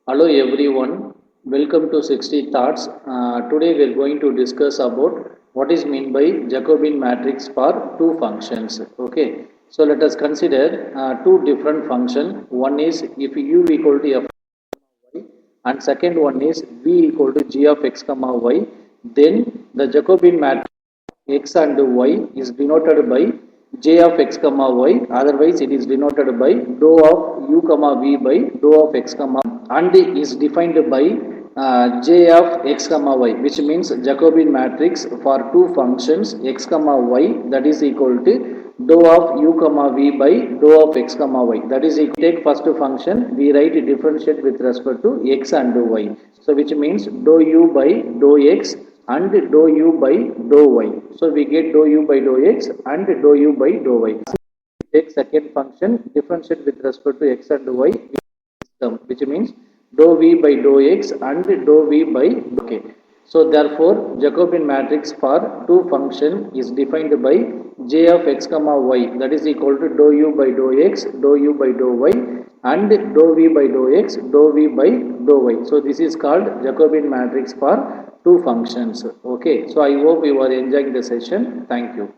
Hello everyone, welcome to 60 Thoughts. Today we are going to discuss about what is meant by Jacobian matrix for two functions. Okay, so let us consider two different functions. One is if u equal to f y, and second one is v equal to g of x comma y. Then the Jacobian matrix x and y is denoted by j of x comma y, otherwise it is denoted by dou of u comma v by dou of x comma, and is defined by j of x comma y, which means Jacobian matrix for two functions x comma y, that is equal to dou of u comma v by dou of x comma y, that is equal. Take first function, we write differentiate with respect to x and y, so which means dou u by dou x and dou u by dou y. So we get dou u by dou x and dou u by dou y. Take second function, differentiate with respect to x and y, which means dou v by dou x and dou v by k. So therefore Jacobian matrix for two function is defined by j of x comma y, that is equal to dou u by dou x, dou u by dou y, and dou v by dou x, dou v by dou y. So this is called Jacobian matrix for two functions. Okay, so I hope you are enjoying the session. Thank you.